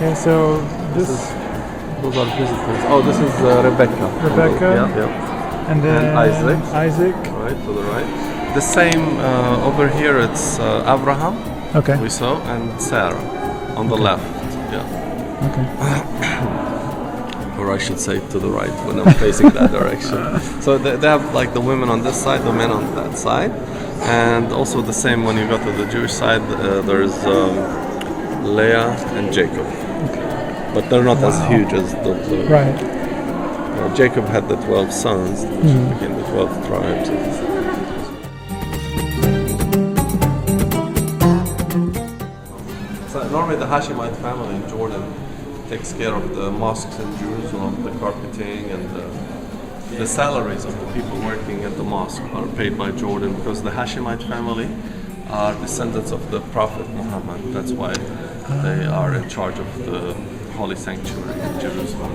Okay, so Those are visitors. Oh, this is Rebecca. Rebecca. Yeah. And then Isaac. Right, to the right. The same over here, it's Abraham, Okay. we saw, and Sarah on the left. Yeah. Okay. Or I should say to the right when I'm facing that direction. So they have like the women on this side, the men on that side. And also the same when you go to the Jewish side, there's Leah and Jacob. But they're not as huge as the Right. Jacob had the 12 sons, which became the 12 tribes. So normally the Hashemite family in Jordan takes care of the mosques in Jerusalem, the carpeting and the salaries of the people working at the mosque are paid by Jordan because the Hashemite family are descendants of the Prophet Muhammad. That's why they are in charge of the Holy Sanctuary in Jerusalem.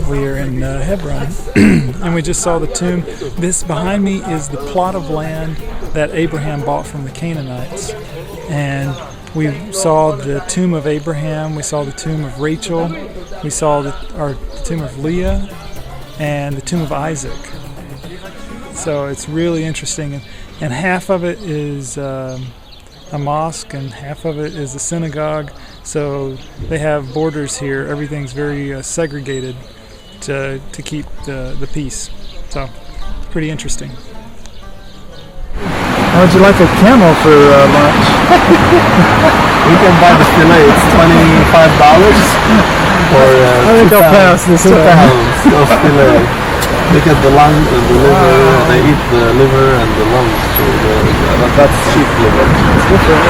We are in Hebron, and we just saw the tomb. This behind me is the plot of land that Abraham bought from the Canaanites. And we saw the tomb of Abraham, we saw the tomb of Rachel, we saw the tomb of Leah, and the tomb of Isaac. So it's really interesting. And half of it is a mosque, and half of it is a synagogue. So they have borders here. Everything's very segregated to keep the peace. So pretty interesting. How would you like a camel for lunch? We can buy the filet. It's $25 for I think I'll pass this £2 time. of filet. They get the lung and the liver. They eat the liver and the lungs. So that's sheep liver. It's different.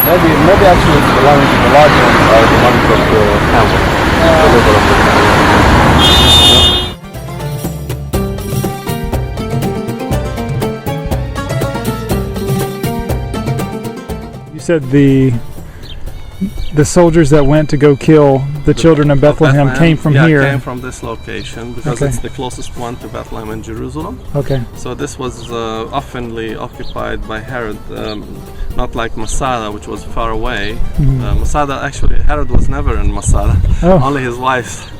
Maybe actually the lungs, the large ones are the lungs of the camel. The liver of the camel. You said the soldiers that went to go kill the children of Bethlehem came from here. Came from this location because it's the closest one to Bethlehem and Jerusalem. Okay. So this was oftenly occupied by Herod, not like Masada, which was far away. Masada, actually, Herod was never in Masada. Only his wife.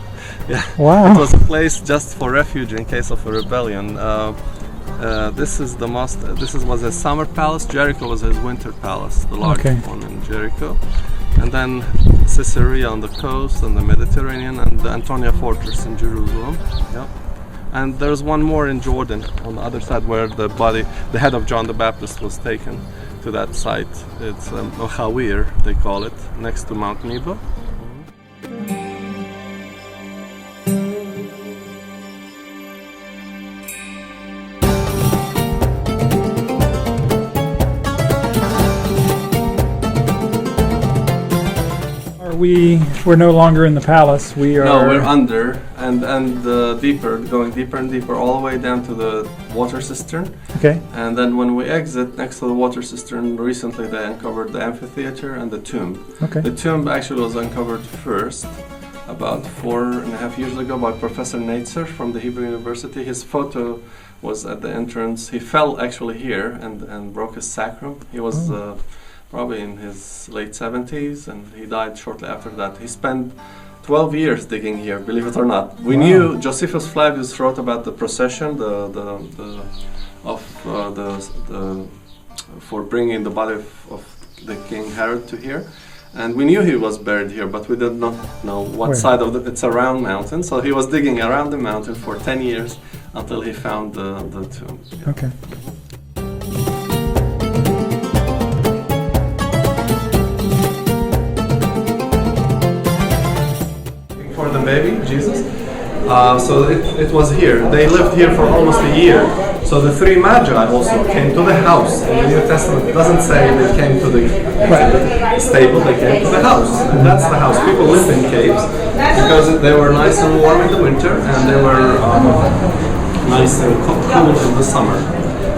Yeah. Wow. It was a place just for refuge in case of a rebellion. This was his summer palace. Jericho was his winter palace, the largest one in Jericho. And then Caesarea on the coast and the Mediterranean, and the Antonia Fortress in Jerusalem. Yep. And there's one more in Jordan on the other side where the head of John the Baptist was taken to that site. It's Ochawir, they call it, next to Mount Nebo. We're no longer in the palace. We're under and going deeper and deeper all the way down to the water cistern. Okay. And then when we exit next to the water cistern, recently they uncovered the amphitheater and the tomb. Okay. The tomb actually was uncovered first about 4.5 years ago by Professor Naitzer from the Hebrew University. His photo was at the entrance. He fell actually here and broke his sacrum. He was probably in his late 70s, and he died shortly after that. He spent 12 years digging here, believe it or not. We knew Josephus Flavius wrote about the procession, for bringing the body of the King Herod to here, and we knew he was buried here, but we did not know what side of it's a round mountain. So he was digging around the mountain for 10 years until he found the tomb. Yeah. Okay. The baby, Jesus. So it was here. They lived here for almost a year. So the three magi also came to the house. In the New Testament, it doesn't say they came to the stable, they came to the house. And that's the house. People lived in caves because they were nice and warm in the winter, and they were nice and cool in the summer.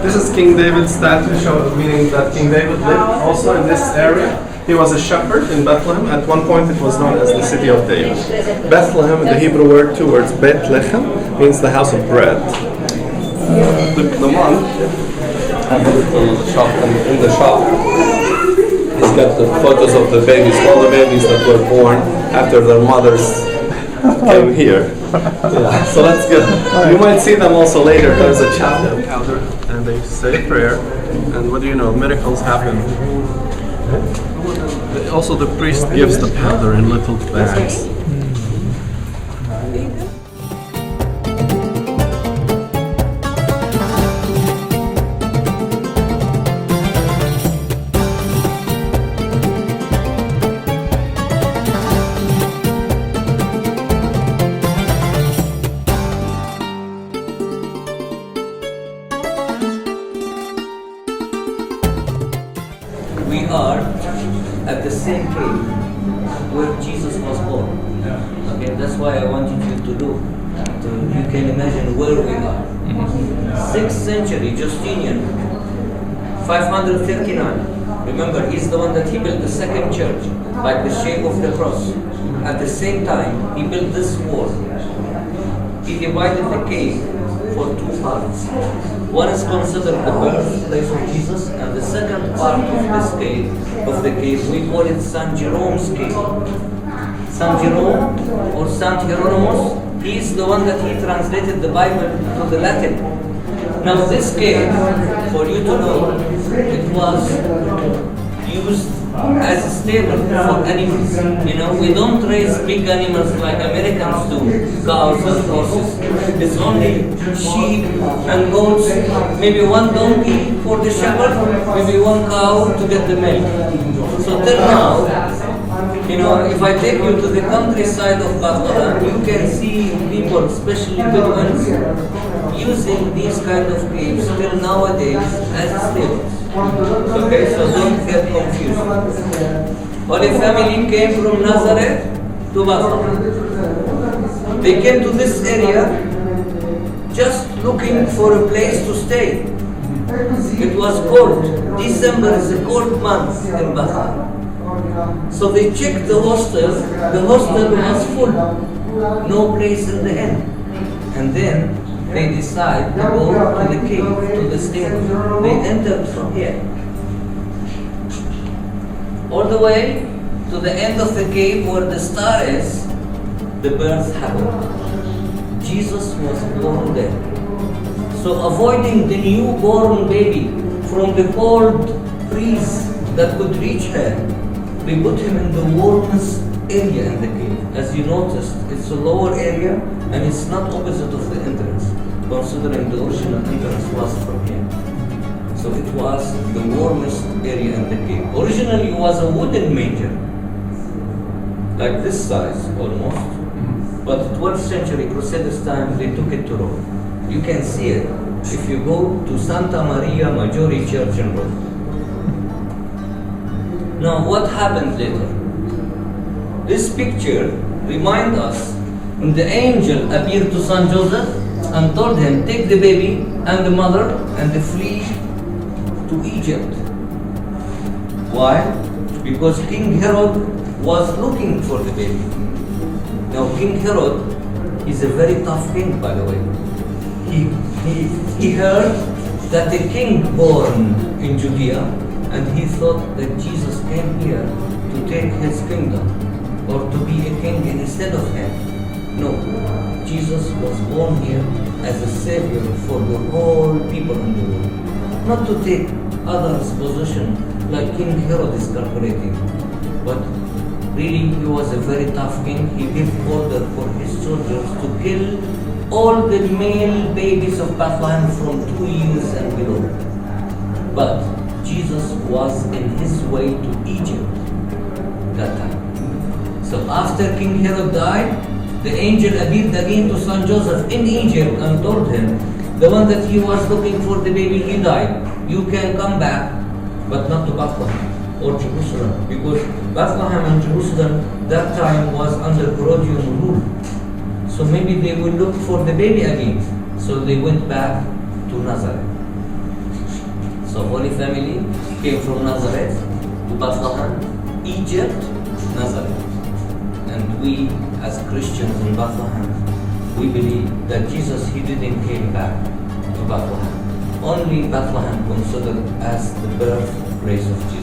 This is King David's statue, meaning that King David lived also in this area. He was a shepherd in Bethlehem. At one point it was known as the city of David. Bethlehem, the Hebrew word, two words, Bet Lechem, means the house of bread. the monk and in the shop, he's got the photos of the babies, all the babies that were born after their mothers came here. Yeah, so that's good. You might see them also later. There's a chapel powder, and they say a prayer, and what do you know? Miracles happen. Also, the priest gives the powder in little bags. We are at the same cave where Jesus was born. Okay, that's why I wanted you to look. So you can imagine where we are. 6th century, Justinian, 539. Remember, he's the one that he built the second church, like the shape of the cross. At the same time, he built this wall. He divided the cave for two parts. One is considered the birthplace of Jesus, and the second part of this cave, we call it San Jerome's cave. San Jerome or Saint Hieronymus, he's the one that he translated the Bible to the Latin. Now this cave, for you to know, it was used as a stable for animals. You know, we don't raise big animals like Americans do, cows and horses. It's only sheep and goats, maybe one donkey for the shepherd, maybe one cow to get the milk. So till now, you know, if I take you to the countryside of Bethlehem, you can see people, especially Bedouins, using these kind of caves till nowadays as stables. Okay, so don't get confused. Holy Family came from Nazareth to Bethlehem. They came to this area just looking for a place to stay. It was cold. December is a cold month in Bethlehem. So they checked the hostel. The hostel was full. No place in the inn. And then they decide to go to the cave, to the stable. They entered from here. All the way to the end of the cave where the star is, the birth happened. Jesus was born there. So avoiding the newborn baby from the cold breeze that could reach her, they put him in the warmest area in the cave. As you noticed, it's a lower area and it's not opposite of the entrance, considering the original entrance was from here. So it was the warmest area in the cave. Originally it was a wooden manger, like this size almost. But 12th century Crusaders time, they took it to Rome. You can see it if you go to Santa Maria Maggiore Church in Rome. Now what happened later? This picture reminds us when the angel appeared to Saint Joseph and told him, take the baby and the mother and flee to Egypt. Why? Because King Herod was looking for the baby. Now King Herod is a very tough king, by the way. He heard that a king born in Judea, and he thought that Jesus came here to take his kingdom or to be a king instead of him. No, Jesus was born here as a savior for the whole people in the world. Not to take others' position like King Herod is calculating, but really he was a very tough king. He gave order for his soldiers to kill all the male babies of Bethlehem from 2 years and below. But Jesus was in his way to Egypt that time. So after King Herod died, the angel appeared again to Saint Joseph in Egypt and told him, the one that he was looking for the baby, he died. You can come back, but not to Bethlehem or Jerusalem, because Bethlehem and Jerusalem that time was under Herodian rule. So maybe they will look for the baby again. So they went back to Nazareth. So Holy Family came from Nazareth to Bethlehem, Egypt, Nazareth. And we as Christians in Bethlehem, we believe that Jesus, he didn't came back to Bethlehem. Only Bethlehem considered as the birthplace of Jesus.